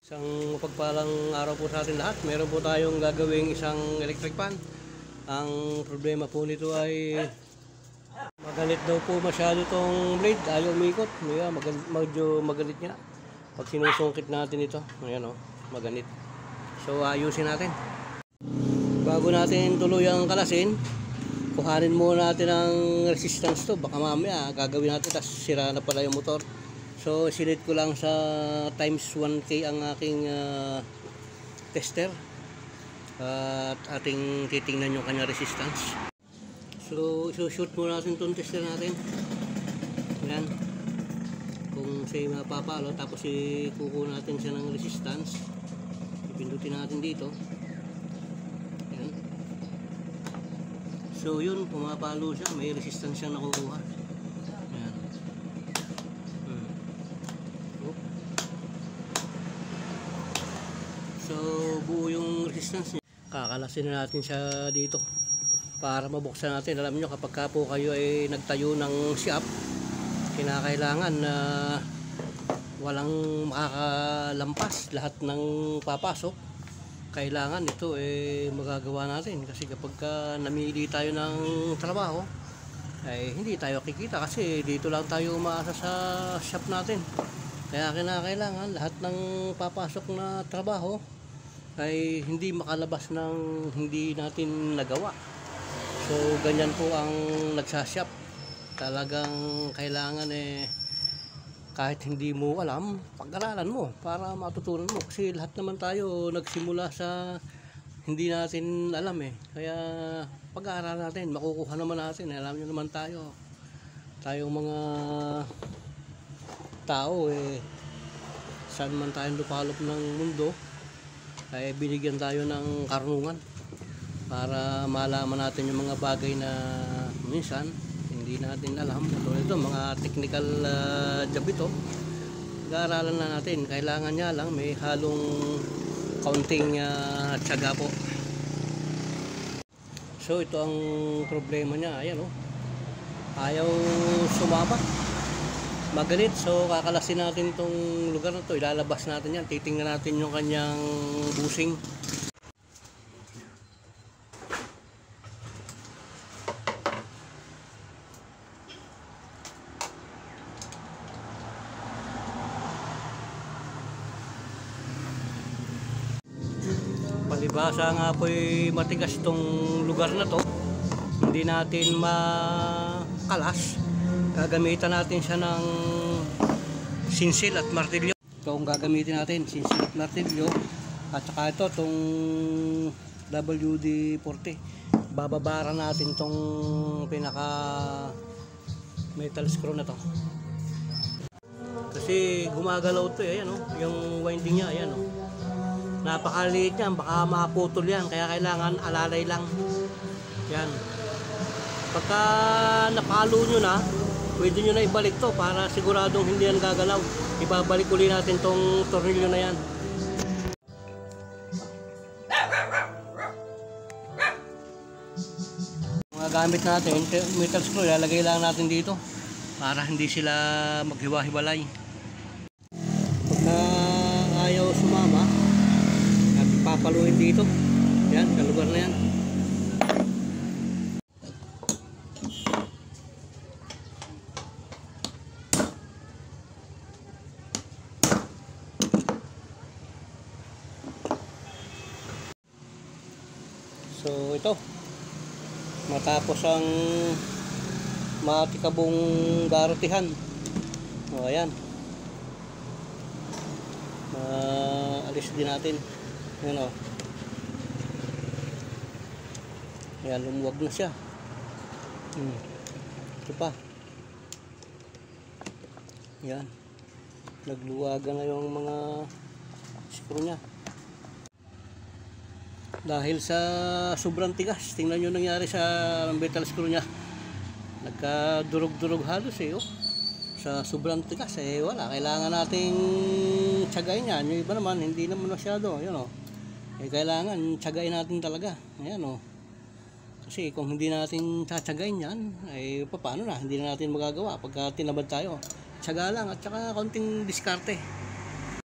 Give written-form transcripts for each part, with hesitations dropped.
Isang mapagpalang araw po sa atin lahat. Meron po tayong gagawing isang electric fan. Ang problema po nito ay magalit daw po masyado itong blade. Ayaw umikot. Medyo magalit nga. Pag sinusungkit natin ito, ayan o, maganit. So ayusin natin. Bago natin tuluyang kalasin, kuhanin muna natin ang resistance to. Baka mamaya gagawin natin tapos sira na pala yung motor. So silit ko lang sa times 1K ang aking tester at ating titingnan yung kanya resistance. So isushoot muna natin itong tester natin. Yan. Kung siya mapapalo, tapos kukuha natin siya ng resistance. Ipindutin natin dito. Yan. So yun, pumapalo siya, may resistance siya nakukuha. So buo yung resistance niya. Kakalasin na natin siya dito para mabuksan natin. Alam nyo, kapag po kayo ay nagtayo ng shop, kinakailangan na walang makakalampas. Lahat ng papasok, kailangan ito magagawa natin. Kasi kapag namili tayo ng trabaho, ay hindi tayo kikita kasi dito lang tayo umaasa sa shop natin. Kaya kinakailangan lahat ng papasok na trabaho ay hindi makalabas ng hindi natin nagawa. So ganyan po ang nagsashop. Talagang kailangan kahit hindi mo alam, pag-aralan mo para matutunan mo. Kasi lahat naman tayo nagsimula sa hindi natin alam Kaya pag-aaralan natin, makukuha naman natin. Alam nyo naman tayong mga tao saan man tayong lupalop ng mundo ay binigyan tayo ng karunungan para malaman natin yung mga bagay na minsan hindi natin alam. Tulad ito, mga technical job ito, pag-aaralan na natin. Kailangan niya lang may halong kaunting tiyaga po. So ito ang problema niya. Ayan ayaw sumama, magalit. So kakalasin natin itong lugar na to, ilalabas natin yan, titingnan natin yung kanyang busing. Palibasa nga po matigas itong lugar na to, hindi natin makalas. Gagamitan natin siya ng sinsil at martilyo. Ito ang gagamitin natin, sinsil at martilyo. At saka ito, itong WD-40. Bababara natin itong pinaka metal screw na to. Kasi gumagalaw ito yung winding niya, ayan napakaliit yan, baka maputol yan. Kaya kailangan alalay lang. Yan. Pagka napalo nyo na, pwede nyo na ibalik to para siguradong hindi yan gagalaw. Ibabalik ulit natin tong tornilyo na yan. Mga gamit natin, metal screw, lalagay lang natin dito para hindi sila maghiwa-hiwalay. Pag na ayaw sumama, natin papaluin dito. Yan, sa lugar na yan. So ito, matapos ang matikabong garutihan, ayan, alis din natin. Ayan ayan, lumuwag na siya. Ito pa, ayan, nagluwagan na yung mga screw nya. Dahil sa sobrang tigas, tingnan nyo nangyari sa metal screw nya. Nagkadurog-durog halos sa sobrang tigas wala. Kailangan nating tiyagain yan. Yung iba naman, hindi naman masyado. Kailangan tiyagain natin talaga. Ayan Kasi kung hindi natin tiyagain yan, paano na? Hindi na natin magagawa pagka tinabad tayo. Tiyaga lang at saka konting diskarte.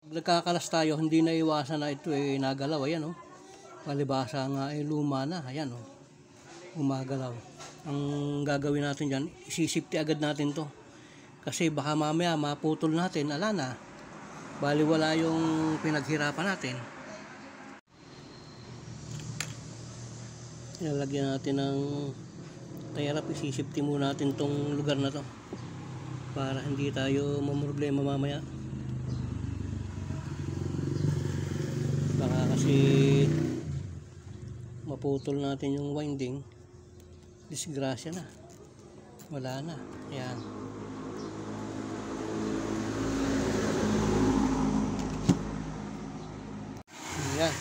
Nagkakalas tayo, hindi na iwasan na ito nagalaw. Ayan palibasa nga luma na. Ayan umagalaw. Ang gagawin natin dyan, isisipti agad natin to. Kasi baka mamaya maputol natin, ala na. Baliwala yung pinaghirapan natin. Ilalagyan natin ng tayarap, isisipti muna natin tong lugar na to. Para hindi tayo mamroblema mamaya. Baka kasi maputol natin yung winding, disgrasya na, wala na. Ayan, ayan,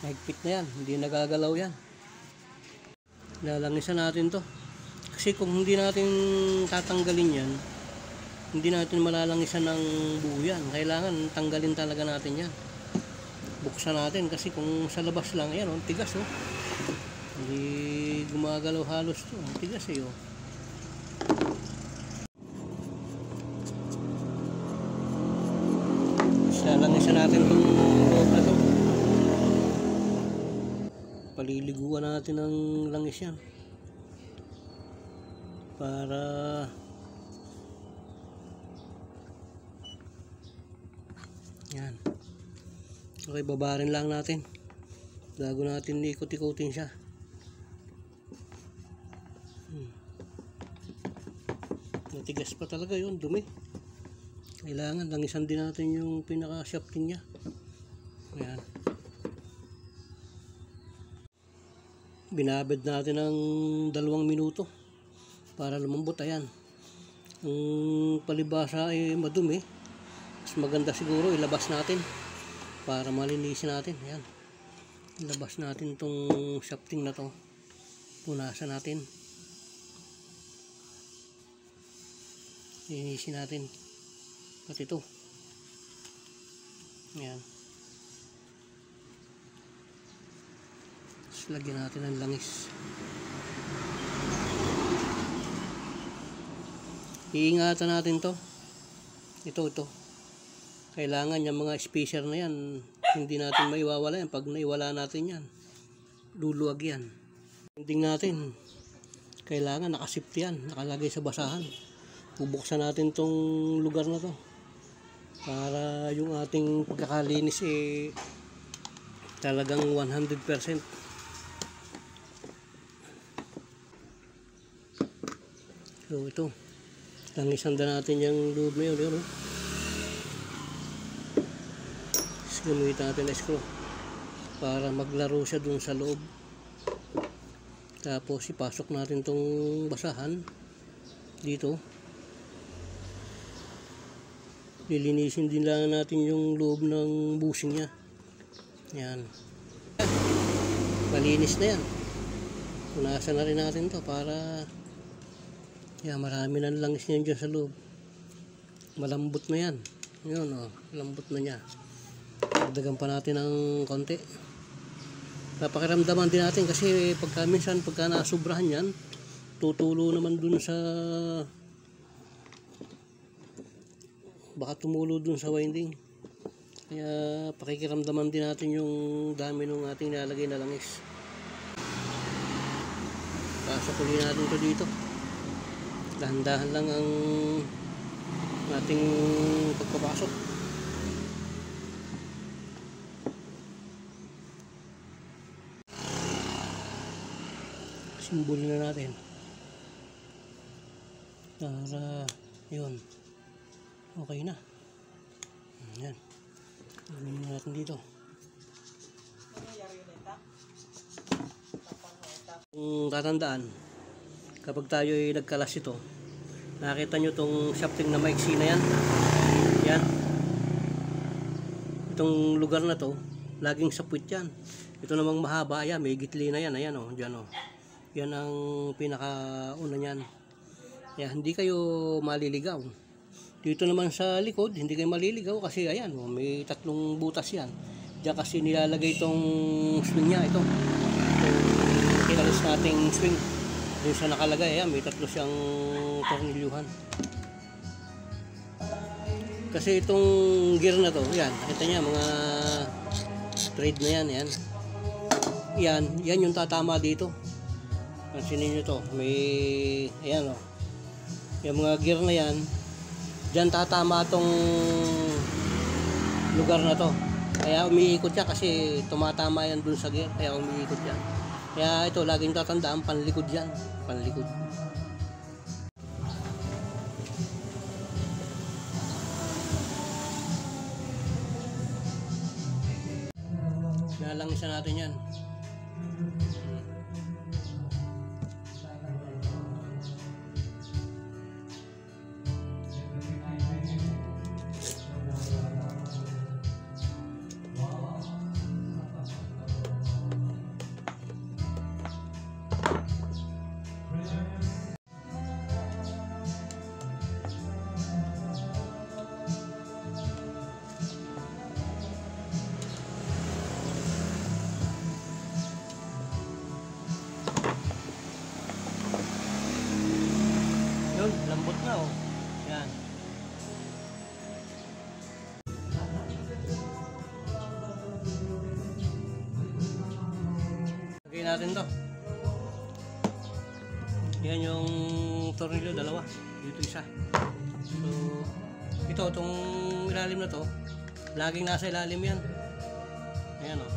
mahigpit na yan, hindi nagagalaw yan. Lalangisan natin to, kasi kung hindi natin tatanggalin yan, hindi natin malalangisan ng buo yan. Kailangan tanggalin talaga natin yan, buksan natin, kasi kung sa labas lang, ayan tigas hindi gumagalaw halos to, tigas Salangisan natin itong loob na to, paliliguan natin ng langis yan para yan. Okay, babarin lang natin bago natin ikot-ikutin siya. Matigas pa talaga yun, dumi. Kailangan langisan din natin yung pinaka-shafting niya. Ayan, binabad natin ng 2 minuto para lumambot. Ayan, ang palibasa ay madumi, mas maganda siguro ilabas natin para malinisin natin. Ayan, ilabas natin tong shafting na to, punasan natin, linisin natin pati ito. Ayan, tapos lagyan natin ng langis. Iingatan natin to, ito kailangan yung mga spacer na yan hindi natin maiwawala yan. Pag naiwala natin yan, luluwag yan. Ending natin, kailangan nakasipti yan, nakalagay sa basahan. Bubuksan natin tong lugar na to para yung ating pagkakalinis talagang 100%. So ito, langisan na natin yung loob na yun. Gamitin natin na screw para maglaro siya dun sa loob. Tapos ipasok natin tong basahan dito. Lilinisin din lang natin yung loob ng bushing nya. Yan, malinis na yan. Punasan na rin natin to para marami na langis niyan dyan sa loob. Malambot na yan. Yun lambot na niya. Dagdagan pa natin ng konti. Napakiramdaman din natin kasi pagka nasubrahan yan, tutulo naman dun sa, baka tumulo dun sa winding. Kaya pakikiramdaman din natin yung dami ng ating nalagay na langis. Pasok ulit natin ito dito. Dahan-dahan lang ang ating pagpapasok. Simbol na natin para yun okay na. Yan, gawin natin dito. Kung tatandaan, kapag tayo ay nagkalas ito, nakita nyo itong shafting na maiksi na yan. Yan, itong lugar na to laging sapwit yan. Ito namang mahaba, ayan, may gitli na yan. Ayan dyan yan ang pinakauna niyan. Kaya hindi kayo maliligaw. Dito naman sa likod, hindi kayo maliligaw kasi ayan, may 3 butas yan. Diyan kasi nilalagay itong swing niya, ito. Kinalis nating swing. Doon sa nakalagay, ayan, may 3 siyang tornilyuhan. Kasi itong gear na to, yan, nakita niya mga thread na yan, yan yung tatama dito. Pansinin nyo to, may, ayan o, yung mga gear na yan, dyan tatama tong lugar na to. Kaya umiikot siya kasi tumatama yan dun sa gear, kaya umiikot yan. Kaya ito, laging tatandaan, panlikod yan, panlikod. Nalangisa natin yan. Yun, lambot na oh. Yan. Lagay natin to. Yan yung tornilyo, dalawa. Dito isa. So, ito, itong ilalim na to, laging nasa ilalim yan. Ayan oh.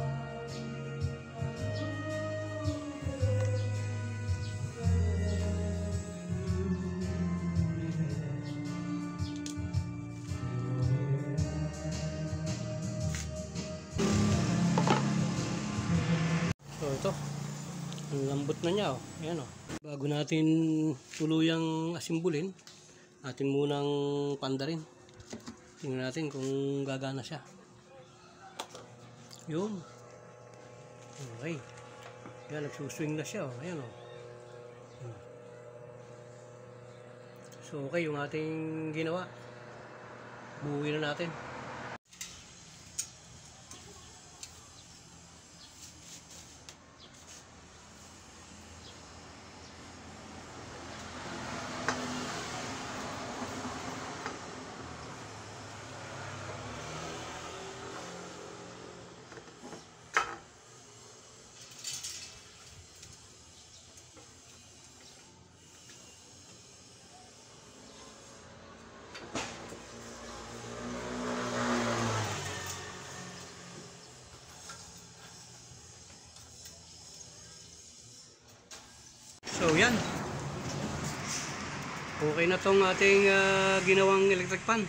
So ito, ang lambot na niya oh. Ayan oh. Bago natin tuluyang asimbulin, natin munang pandarin. Tingnan natin kung gagana siya. Yun. Okay. Yan, nagsuswing na siya oh. Ayan oh. So okay, yung ating ginawa, buuin na natin. So yan. Okay na tong ating ginawang electric pan.